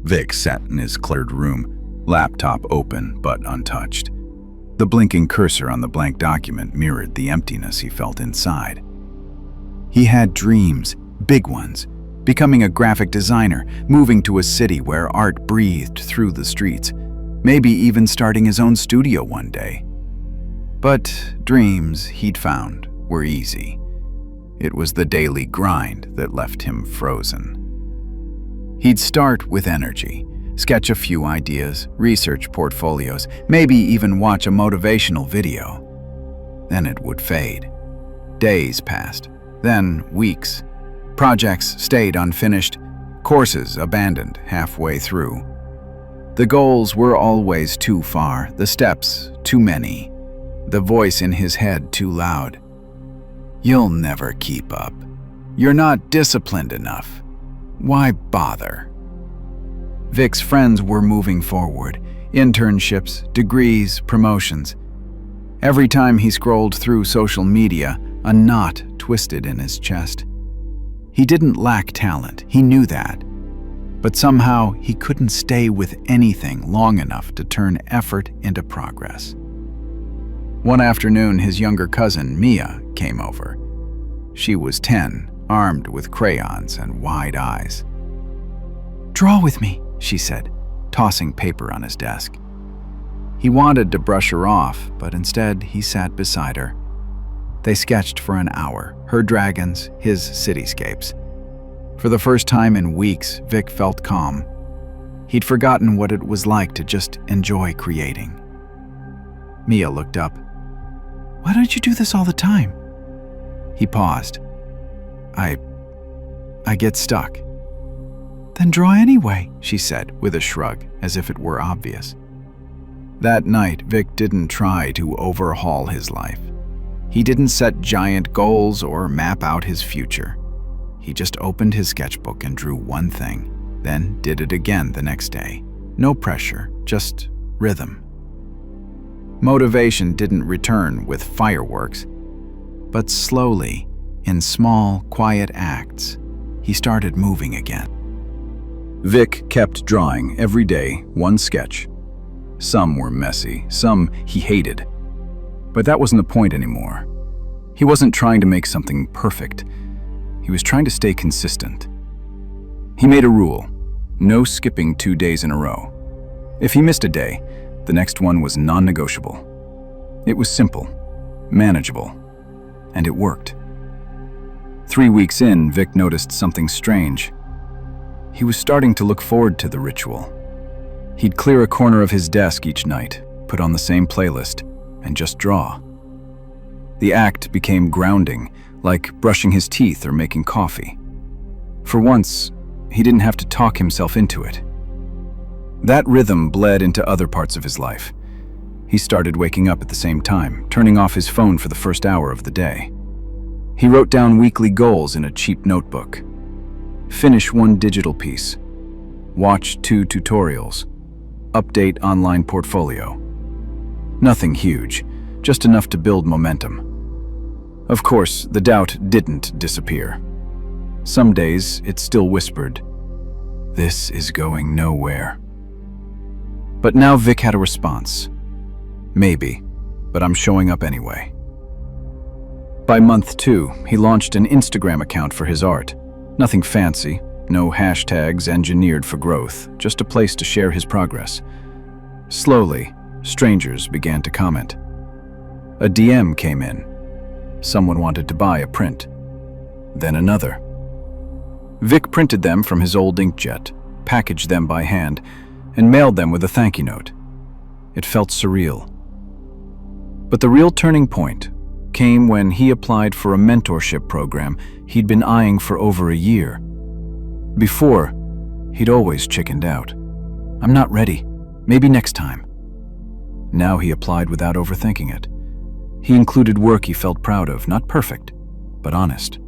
Vic sat in his cleared room, laptop open but untouched. The blinking cursor on the blank document mirrored the emptiness he felt inside. He had dreams, big ones, becoming a graphic designer, moving to a city where art breathed through the streets, maybe even starting his own studio one day. But dreams, he'd found, were easy. It was the daily grind that left him frozen. He'd start with energy, sketch a few ideas, research portfolios, maybe even watch a motivational video. Then it would fade. Days passed, then weeks. Projects stayed unfinished, courses abandoned halfway through. The goals were always too far, the steps too many, the voice in his head too loud. You'll never keep up. You're not disciplined enough. Why bother? Vic's friends were moving forward, internships, degrees, promotions. Every time he scrolled through social media, a knot twisted in his chest. He didn't lack talent, he knew that. But somehow he couldn't stay with anything long enough to turn effort into progress. One afternoon, his younger cousin, Mia, came over. She was 10, armed with crayons and wide eyes. "Draw with me," she said, tossing paper on his desk. He wanted to brush her off, but instead he sat beside her. They sketched for an hour, her dragons, his cityscapes. For the first time in weeks, Vic felt calm. He'd forgotten what it was like to just enjoy creating. Mia looked up. "Why don't you do this all the time?" He paused. I get stuck." "Then draw anyway," she said with a shrug, as if it were obvious. That night, Vic didn't try to overhaul his life. He didn't set giant goals or map out his future. He just opened his sketchbook and drew one thing, then did it again the next day. No pressure, just rhythm. Motivation didn't return with fireworks, but slowly, in small, quiet acts, he started moving again. Vic kept drawing every day, one sketch. Some were messy, some he hated. But that wasn't the point anymore. He wasn't trying to make something perfect. He was trying to stay consistent. He made a rule: no skipping 2 days in a row. If he missed a day, the next one was non-negotiable. It was simple, manageable, and it worked. 3 weeks in, Vic noticed something strange. He was starting to look forward to the ritual. He'd clear a corner of his desk each night, put on the same playlist, and just draw. The act became grounding, like brushing his teeth or making coffee. For once, he didn't have to talk himself into it. That rhythm bled into other parts of his life. He started waking up at the same time, turning off his phone for the first hour of the day. He wrote down weekly goals in a cheap notebook. Finish 1 digital piece. Watch 2 tutorials. Update online portfolio. Nothing huge, just enough to build momentum. Of course, the doubt didn't disappear. Some days, it still whispered, "This is going nowhere." But now Vic had a response. "Maybe, but I'm showing up anyway." By month 2, he launched an Instagram account for his art. Nothing fancy, no hashtags engineered for growth, just a place to share his progress. Slowly, strangers began to comment. A DM came in. Someone wanted to buy a print. Then another. Vic printed them from his old inkjet, packaged them by hand, and mailed them with a thank you note. It felt surreal. But the real turning point came when he applied for a mentorship program he'd been eyeing for over a year. Before, he'd always chickened out. "I'm not ready. Maybe next time." Now he applied without overthinking it. He included work he felt proud of, not perfect, but honest.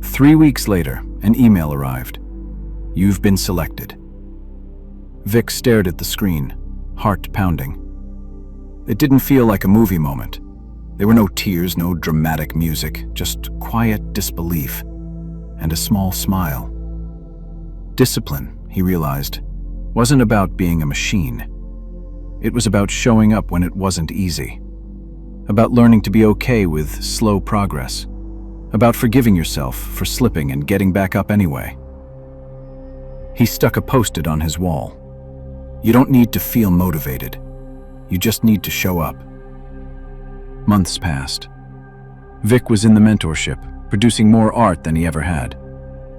3 weeks later, an email arrived. "You've been selected." Vic stared at the screen, heart pounding. It didn't feel like a movie moment. There were no tears, no dramatic music, just quiet disbelief and a small smile. Discipline, he realized, wasn't about being a machine. It was about showing up when it wasn't easy. About learning to be okay with slow progress. About forgiving yourself for slipping and getting back up anyway. He stuck a post-it on his wall. You don't need to feel motivated. You just need to show up. Months passed. Vic was in the mentorship, producing more art than he ever had.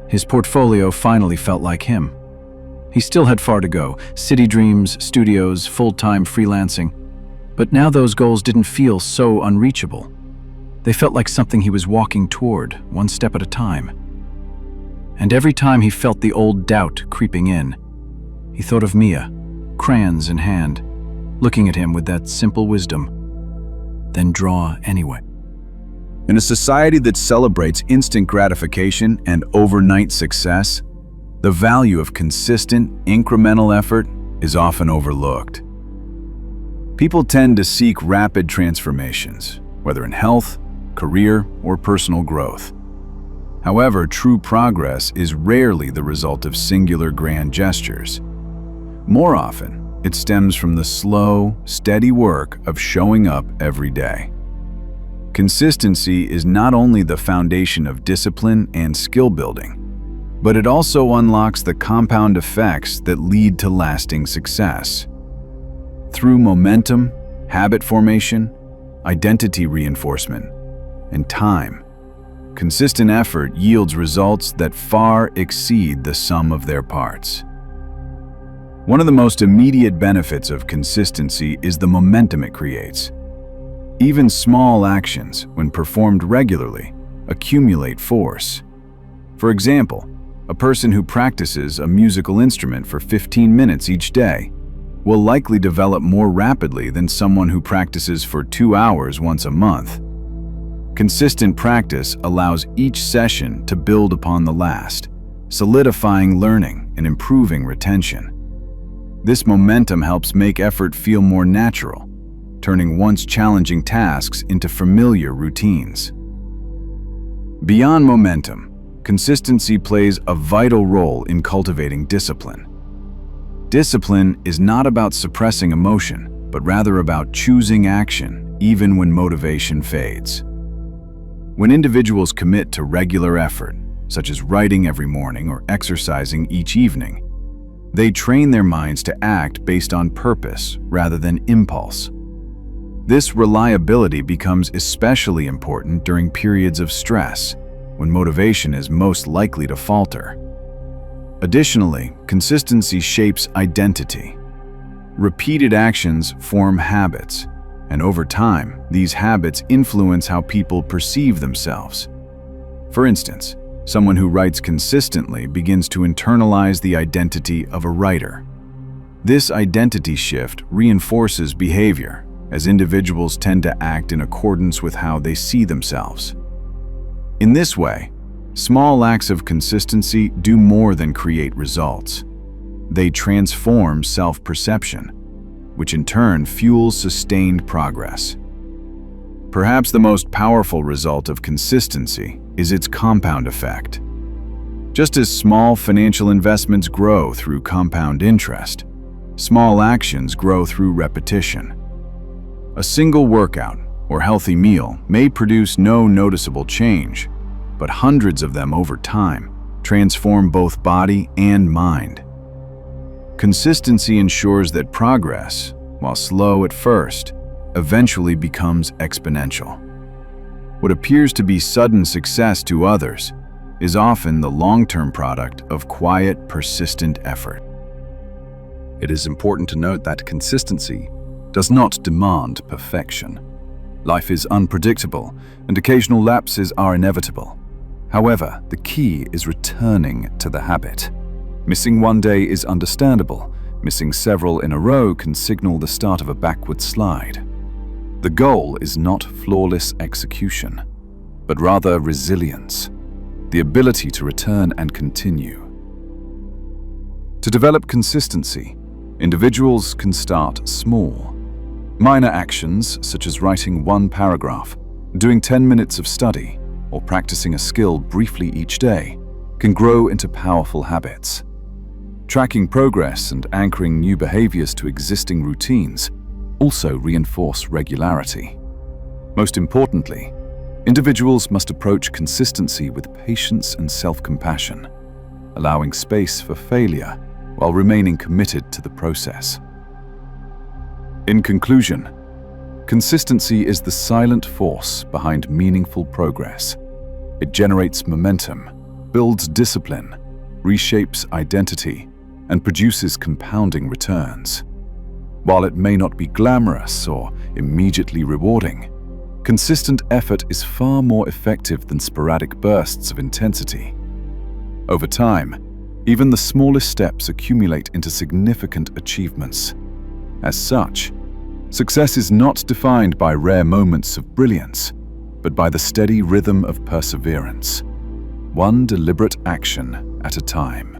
His portfolio finally felt like him. He still had far to go, city dreams, studios, full-time freelancing. But now those goals didn't feel so unreachable. They felt like something he was walking toward, one step at a time. And every time he felt the old doubt creeping in, he thought of Mia, crayons in hand, looking at him with that simple wisdom. Then draw anyway. In a society that celebrates instant gratification and overnight success, the value of consistent, incremental effort is often overlooked. People tend to seek rapid transformations, whether in health, career, or personal growth. However, true progress is rarely the result of singular grand gestures. More often, it stems from the slow, steady work of showing up every day. Consistency is not only the foundation of discipline and skill building, but it also unlocks the compound effects that lead to lasting success. Through momentum, habit formation, identity reinforcement, and time, consistent effort yields results that far exceed the sum of their parts. One of the most immediate benefits of consistency is the momentum it creates. Even small actions, when performed regularly, accumulate force. For example, a person who practices a musical instrument for 15 minutes each day will likely develop more rapidly than someone who practices for 2 hours once a month. Consistent practice allows each session to build upon the last, solidifying learning and improving retention. This momentum helps make effort feel more natural, turning once challenging tasks into familiar routines. Beyond momentum, consistency plays a vital role in cultivating discipline. Discipline is not about suppressing emotion, but rather about choosing action even when motivation fades. When individuals commit to regular effort, such as writing every morning or exercising each evening, they train their minds to act based on purpose rather than impulse. This reliability becomes especially important during periods of stress, when motivation is most likely to falter. Additionally, consistency shapes identity. Repeated actions form habits, and over time, these habits influence how people perceive themselves. For instance, someone who writes consistently begins to internalize the identity of a writer. This identity shift reinforces behavior, as individuals tend to act in accordance with how they see themselves. In this way, small acts of consistency do more than create results. They transform self-perception, which in turn fuels sustained progress. Perhaps the most powerful result of consistency is its compound effect. Just as small financial investments grow through compound interest, small actions grow through repetition. A single workout or healthy meal may produce no noticeable change, but hundreds of them over time transform both body and mind. Consistency ensures that progress, while slow at first, eventually becomes exponential. What appears to be sudden success to others is often the long-term product of quiet, persistent effort. It is important to note that consistency does not demand perfection. Life is unpredictable, and occasional lapses are inevitable. However, the key is returning to the habit. Missing one day is understandable. Missing several in a row can signal the start of a backward slide. The goal is not flawless execution, but rather resilience, the ability to return and continue. To develop consistency, individuals can start small. Minor actions, such as writing one paragraph, doing 10 minutes of study, or practicing a skill briefly each day, can grow into powerful habits. Tracking progress and anchoring new behaviors to existing routines also reinforce regularity. Most importantly, individuals must approach consistency with patience and self-compassion, allowing space for failure while remaining committed to the process. In conclusion, consistency is the silent force behind meaningful progress. It generates momentum, builds discipline, reshapes identity, and produces compounding returns. While it may not be glamorous or immediately rewarding, consistent effort is far more effective than sporadic bursts of intensity. Over time, even the smallest steps accumulate into significant achievements. As such, success is not defined by rare moments of brilliance, but by the steady rhythm of perseverance, one deliberate action at a time.